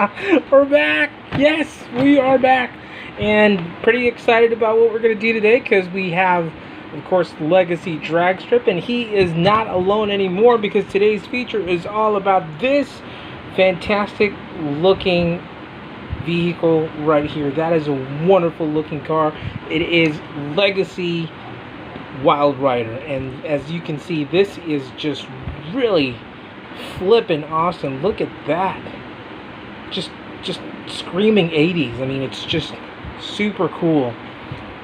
We're back. Yes, we are back, and pretty excited about what we're going to do today because we have, of course, Legacy Dragstrip, and he is not alone anymore because today's feature is all about this fantastic looking vehicle right here. That is a wonderful looking car. It is Legacy Wildrider, and as you can see, this is just really flippin' awesome. Look at that. Just screaming 80s. I mean, it's just super cool.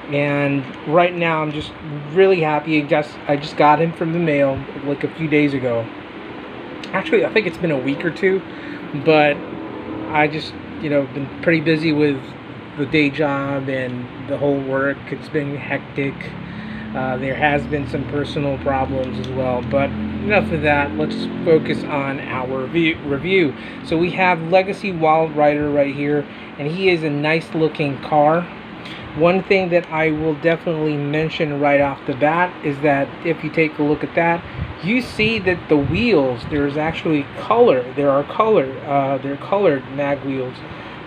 And right now I'm just really happy. I just got him from the mail like a few days ago. Actually, I think it's been a week or two, but I just, been pretty busy with the day job and the whole work. It's been hectic. There has been some personal problems as well, but enough of that. Let's focus on our review. So we have Legacy Wildrider right here, and he is a nice looking car. One thing that I will definitely mention right off the bat is that if you take a look at that, you see that the wheels, there's actually color. They're colored mag wheels,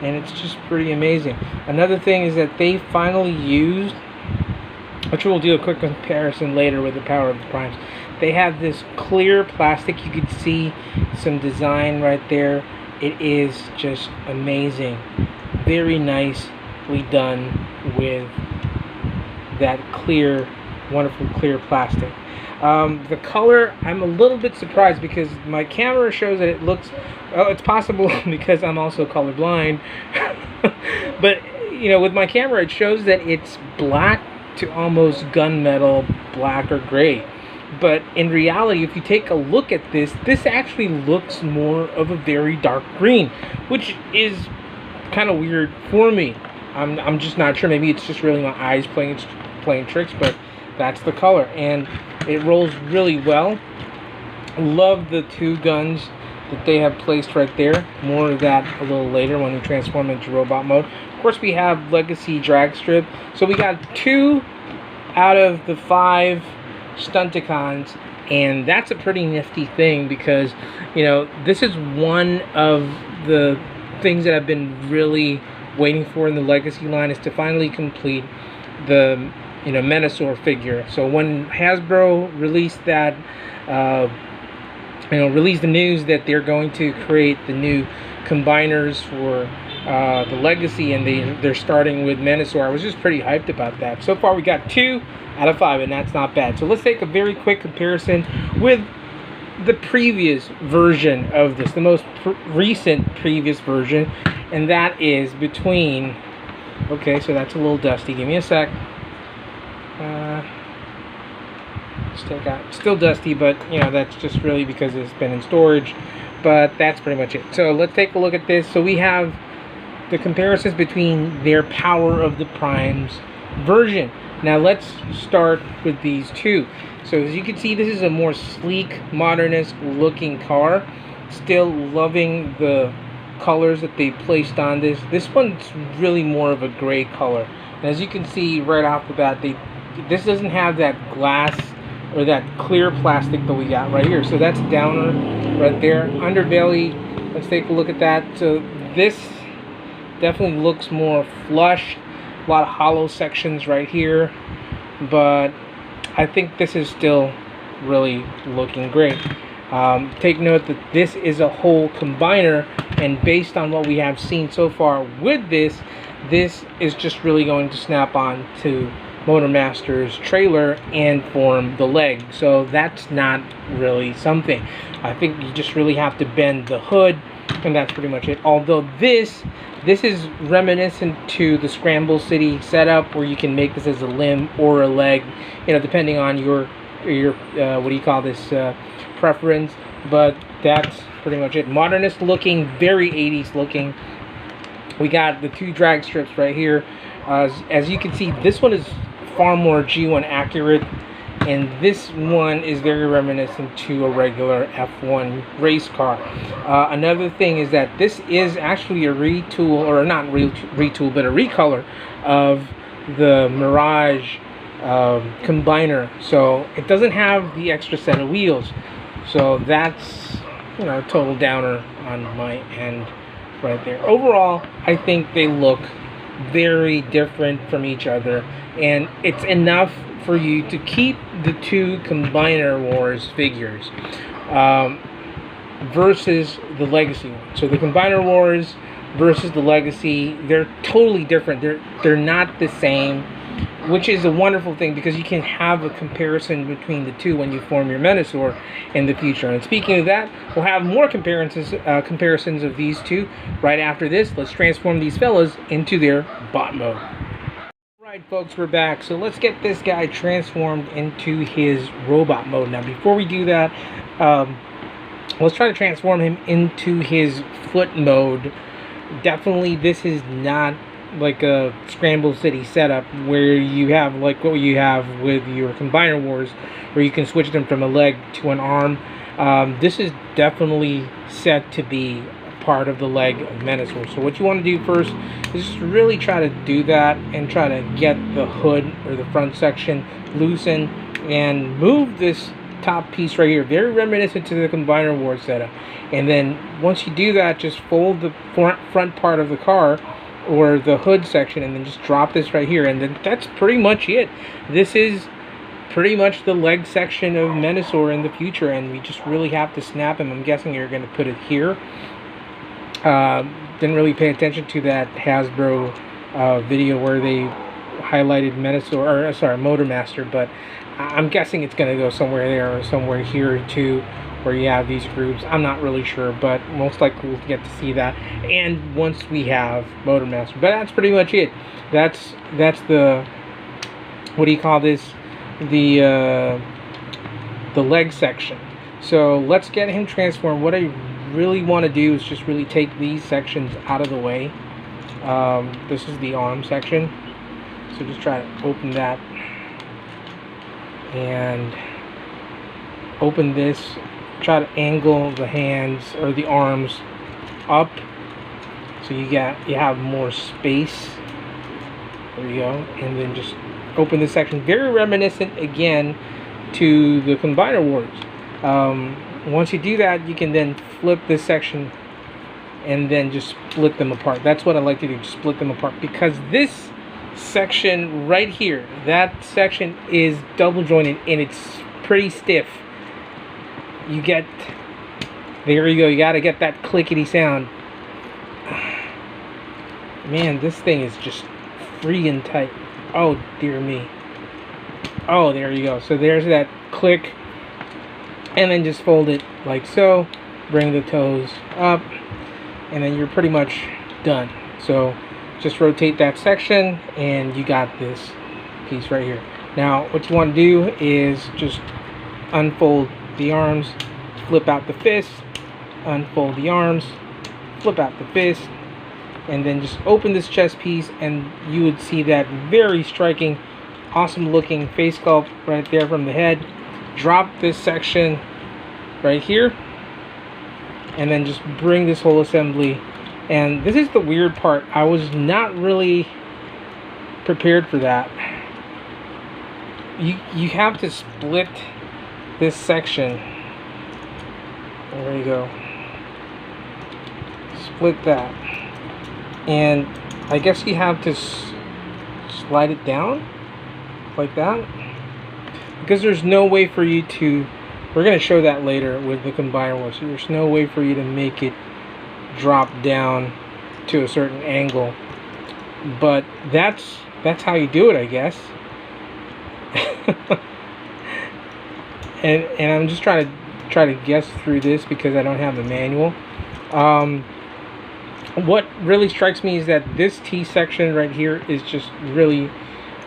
and it's just pretty amazing. Another thing is that they finally used, which we'll do a quick comparison later with the Power of the Primes. They have this clear plastic. You can see some design right there. It is just amazing. Very nicely done with that clear, wonderful clear plastic. The color, I'm a little bit surprised because my camera shows that it looks, well, it's possible because I'm also colorblind. But, with my camera, it shows that it's black to almost gunmetal black or gray, but in reality, if you take a look at this actually looks more of a very dark green, which is kind of weird for me. I'm just not sure. Maybe it's just really my eyes playing tricks, but that's the color, and it rolls really well. Love the two guns that they have placed right there. More of that a little later when we transform into robot mode. Of course, we have Legacy Dragstrip. So we got 2 out of the 5 stunticons, and that's a pretty nifty thing because, this is one of the things that I've been really waiting for in the Legacy line, is to finally complete the, Menasor figure. So when Hasbro released that, released the news that they're going to create the new combiners for the Legacy, and they're starting with Menasor, I was just pretty hyped about that. So far we got 2 out of 5, and that's not bad. So let's take a very quick comparison with the previous version of this, the most recent previous version, and that is between, okay, so that's a little dusty, give me a sec. Let's take out, still dusty, but that's just really because it's been in storage, but that's pretty much it. So let's take a look at this. So we have the comparisons between their Power of the Primes version. Now let's start with these two. So as you can see, this is a more sleek, modernist looking car. Still loving the colors that they placed on this. This one's really more of a gray color. And as you can see right off the bat, this doesn't have that glass or that clear plastic that we got right here. So that's downer right there. Underbelly, let's take a look at that. So this definitely looks more flush. A lot of hollow sections right here, but I think this is still really looking great. Take note that this is a whole combiner, and based on what we have seen so far with this is just really going to snap on to Motormaster's trailer and form the leg. So that's not really something. I think you just really have to bend the hood, and that's pretty much it. Although this is reminiscent to the Scramble City setup, where you can make this as a limb or a leg, depending on your what do you call this, preference. But that's pretty much it. Modernist looking, very 80s looking. We got the 2 drag strips right here. As you can see, this one is far more G1 accurate, and this one is very reminiscent to a regular F1 race car. Another thing is that this is actually a retool, or not retool, but a recolor of the Mirage combiner. So it doesn't have the extra set of wheels. So that's, total downer on my end right there. Overall, I think they look very different from each other, and it's enough for you to keep the two Combiner Wars figures versus the Legacy one. So the Combiner Wars versus the Legacy, they're totally different. They're not the same, which is a wonderful thing because you can have a comparison between the two when you form your Menasor in the future. And speaking of that, we'll have more comparisons of these two right after this. Let's transform these fellas into their bot mode. Alright folks, we're back. So let's get this guy transformed into his robot mode. Now before we do that, let's try to transform him into his foot mode. Definitely this is not like a Scramble City setup where you have like what you have with your Combiner Wars, where you can switch them from a leg to an arm. This is definitely set to be part of the leg of Menasor. So what you want to do first is just really try to do that and try to get the hood or the front section loosen and move this top piece right here, very reminiscent to the Combiner Wars setup. And then once you do that, just fold the front part of the car or the hood section and then just drop this right here, and then that's pretty much it. This is pretty much the leg section of Menasor in the future, and we just really have to snap him. I'm guessing you're going to put it here. Didn't really pay attention to that Hasbro video where they highlighted Menasor, or sorry, Motormaster, but I'm guessing it's going to go somewhere there or somewhere here too, where you have these groups. I'm not really sure, but most likely we'll get to see that. And once we have Motormaster, but that's pretty much it. That's the, what do you call this? The leg section. So let's get him transformed. What I really want to do is just really take these sections out of the way. This is the arm section. So just try to open that and open this. Try to angle the hands or the arms up so you have more space. There you go. And then just open this section, very reminiscent again to the Combiner Wars. Once you do that, you can then flip this section and then just split them apart. That's what I like to do, just split them apart, because this section right here, that section is double jointed and it's pretty stiff. You get, there you go, you got to get that clickety sound. Man, this thing is just freaking tight. Oh dear me. Oh, there you go. So there's that click, and then just fold it like so, bring the toes up, and then you're pretty much done. So just rotate that section and you got this piece right here. Now what you want to do is just unfold the arms, flip out the fist, unfold the arms, flip out the fist, and then just open this chest piece, and you would see that very striking, awesome looking face sculpt right there from the head. Drop this section right here, and then just bring this whole assembly. And this is the weird part, I was not really prepared for that. You have to split this section. There you go. Split that. And I guess you have to slide it down like that, because there's no way for you to, we're going to show that later with the Combiner Wars, so there's no way for you to make it drop down to a certain angle, but that's how you do it, I guess. and I'm just trying to guess through this because I don't have the manual. What really strikes me is that this T section right here is just really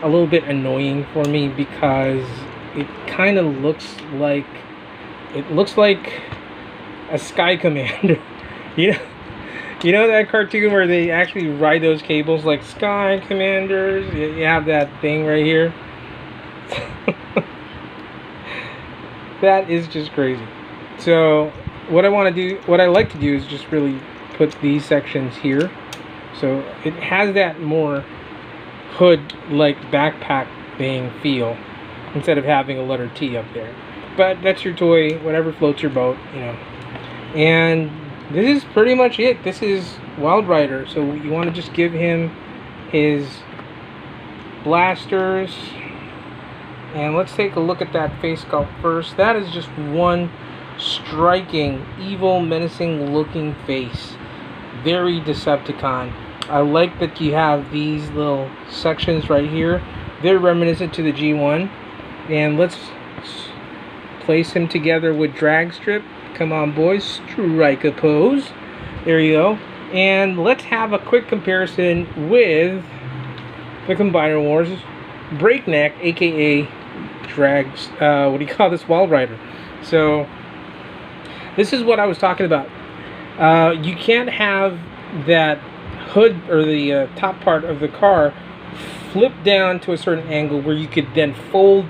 a little bit annoying for me, because it kind of looks like a Sky Commander. You know that cartoon where they actually ride those cables like Sky Commanders? You have that thing right here. That is just crazy. So what I like to do is just really put these sections here, so it has that more hood like backpack thing feel, instead of having a letter T up there. But that's your toy, whatever floats your boat, you know. And this is pretty much it. This is Wildrider. So you want to just give him his blasters. And let's take a look at that face sculpt first. That is just one striking, evil, menacing looking face. Very Decepticon. I like that you have these little sections right here. They're reminiscent to the G1. And let's place him together with Dragstrip. Come on, boys. Strike a pose. There you go. And let's have a quick comparison with the Combiner Wars Breakneck, aka Drags, what do you call this, Wildrider. So this is what I was talking about. You can't have that hood or the top part of the car flip down to a certain angle where you could then fold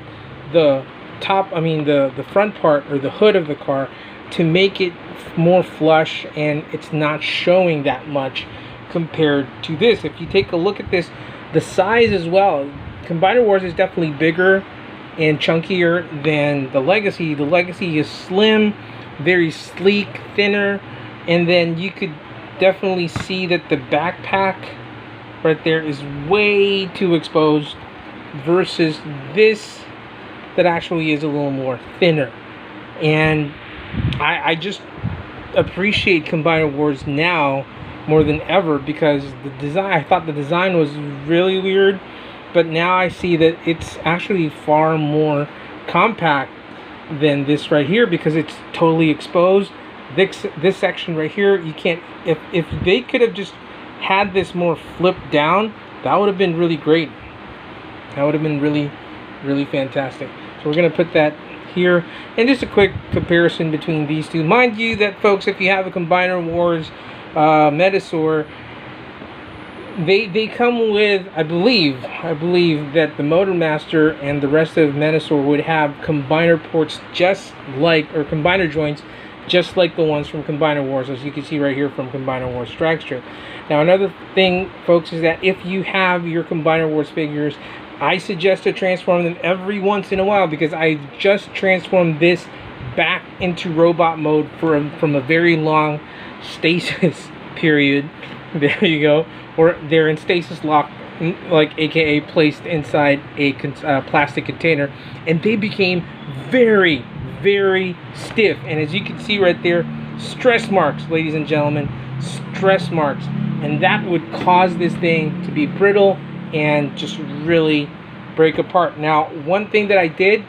the the front part or the hood of the car to make it more flush, and it's not showing that much compared to this. If you take a look at this, the size as well, Combiner Wars is definitely bigger and chunkier than the Legacy. The Legacy is slim, very sleek, thinner, and then you could definitely see that the backpack right there is way too exposed versus this that actually is a little more thinner. And I just appreciate Combiner Wars now more than ever, because the design, I thought the design was really weird, but now I see that it's actually far more compact than this right here, because it's totally exposed. This section right here, you can't, if they could have just had this more flipped down, that would have been really great. That would have been really, really fantastic. So we're going to put that here, and just a quick comparison between these two. Mind you that, folks, if you have a Combiner Wars Menasor, they come with, I believe that the Motormaster and the rest of Menasor would have combiner ports just like, or combiner joints just like the ones from Combiner Wars, as you can see right here from Combiner Wars Dragstrip. Now another thing, folks, is that if you have your Combiner Wars figures, I suggest to transform them every once in a while, because I just transformed this back into robot mode from a very long stasis period. There you go. Or they're in stasis lock, like aka placed inside a plastic container, and they became very, very stiff. And as you can see right there, stress marks, ladies and gentlemen, stress marks. And that would cause this thing to be brittle and just really break apart. Now, one thing that I did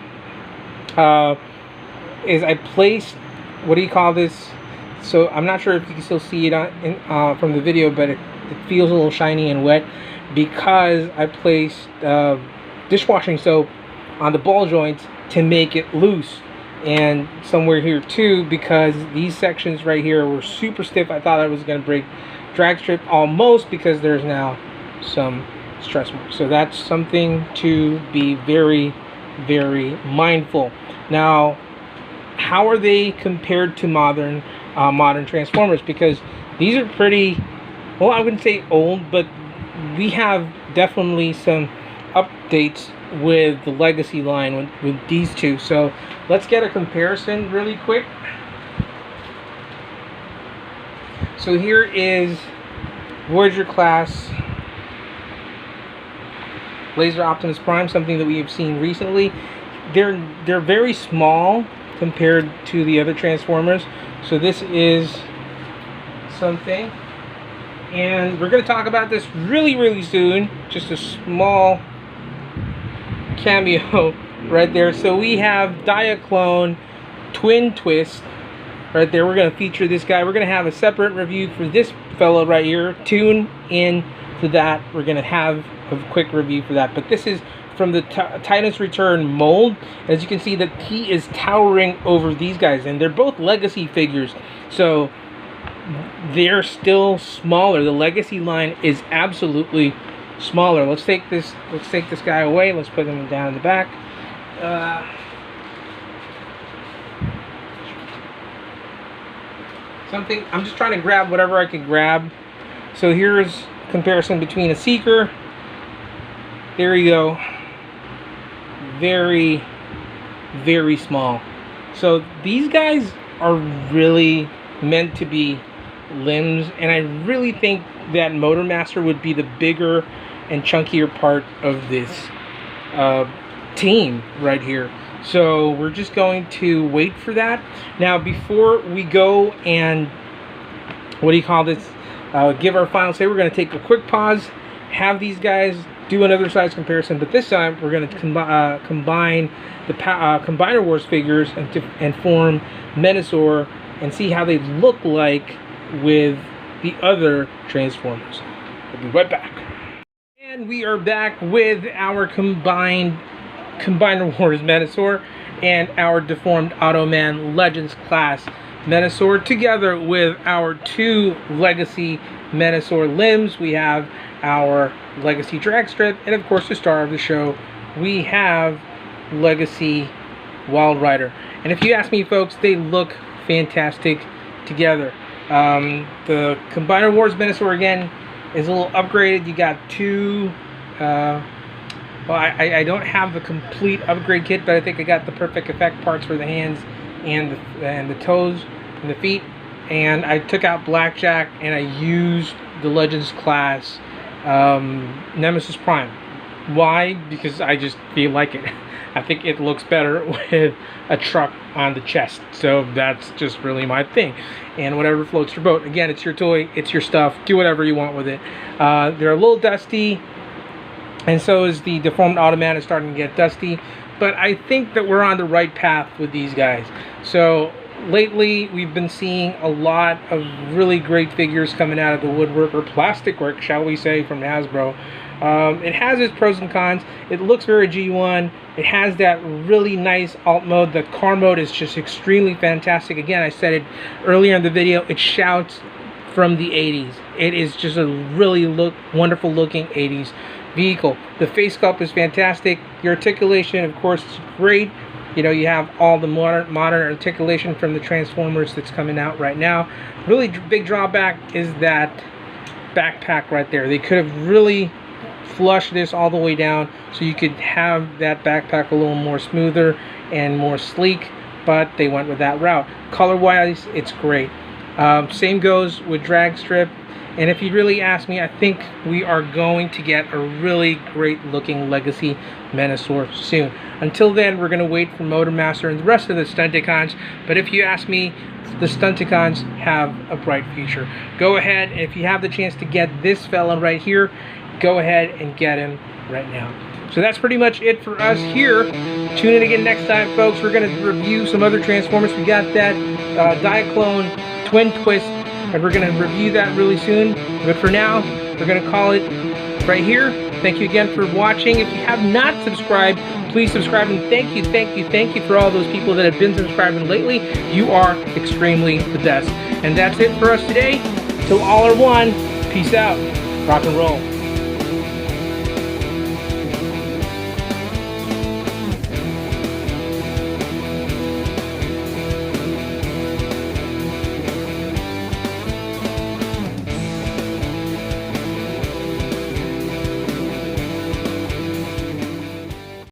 is I placed, what do you call this? So I'm not sure if you can still see it from the video, but it feels a little shiny and wet, because I placed dishwashing soap on the ball joints to make it loose, and somewhere here too, because these sections right here were super stiff. I thought I was going to break Dragstrip almost, because there's now some stress marks. So that's something to be very, very mindful. Now, how are they compared to modern Transformers? Because these are pretty, well, I wouldn't say old, but we have definitely some updates with the Legacy line with these two. So let's get a comparison really quick. So here is Voyager class Laser Optimus Prime, something that we have seen recently. They're very small compared to the other Transformers. So this is something, and we're going to talk about this really, really soon. Just a small cameo right there. So we have Diaclone Twin Twist right there. We're going to feature this guy. We're going to have a separate review for this fellow right here. Tune in to that. We're going to have a quick review for that. But this is from the Titan's Return mold. As you can see, that he is towering over these guys, and they're both Legacy figures, so they're still smaller. The Legacy line is absolutely smaller. Let's take this guy away. Let's put him down in the back. I'm just trying to grab whatever I can grab. So here's comparison between a Seeker. There you go. Very, very small. So these guys are really meant to be limbs, and I really think that Motormaster would be the bigger and chunkier part of this team right here. So we're just going to wait for that. Now, before we go and give our final say, we're going to take a quick pause, have these guys do another size comparison, but this time we're going to combine the Combiner Wars figures and form Menasor and see how they look like with the other Transformers. We'll be right back. And we are back with our Combiner Wars Menasor and our Deformed Automan Legends class Menasor, together with our two Legacy Menasor limbs. We have our Legacy Dragstrip, and of course the star of the show, we have Legacy Wildrider. And if you ask me, folks, they look fantastic together. The Combiner Wars Menasor, again, is a little upgraded. You got two well, I don't have the complete upgrade kit, but I think I got the perfect effect parts for the hands and the toes and the feet. And I took out Blackjack and I used the Legends class Nemesis Prime. Why? Because I just feel like it. I think it looks better with a truck on the chest. So that's just really my thing. And whatever floats your boat. Again, it's your toy, it's your stuff. Do whatever you want with it. They're a little dusty, and so is the Deformed Automan is starting to get dusty. But I think that we're on the right path with these guys. So lately, we've been seeing a lot of really great figures coming out of the woodwork, or plastic work, shall we say, from Hasbro. It has its pros and cons. It looks very G1. It has that really nice alt mode. The car mode is just extremely fantastic. Again, I said it earlier in the video, it shouts from the 80s. It is just a really wonderful looking 80s vehicle. The face sculpt is fantastic. The articulation, of course, is great. You know, you have all the modern articulation from the Transformers that's coming out right now. Really big drawback is that backpack right there. They could have really flushed this all the way down so you could have that backpack a little more smoother and more sleek, but they went with that route. Color wise, it's great. Same goes with Dragstrip. And if you really ask me, I think we are going to get a really great looking Legacy Menasor soon. Until then, we're going to wait for Motormaster and the rest of the stunticons. But if you ask me, the stunticons have a bright future. Go ahead, and if you have the chance to get this fella right here, go ahead and get him right now. So that's pretty much it for us here. Tune in again next time, folks. We're going to review some other Transformers. We got that Diaclone Twin Twist, and we're going to review that really soon. But for now, we're going to call it right here. Thank you again for watching. If you have not subscribed, please subscribe, and thank you for all those people that have been subscribing lately. You are extremely the best. And that's it for us today. Till all are one, peace out, rock and roll.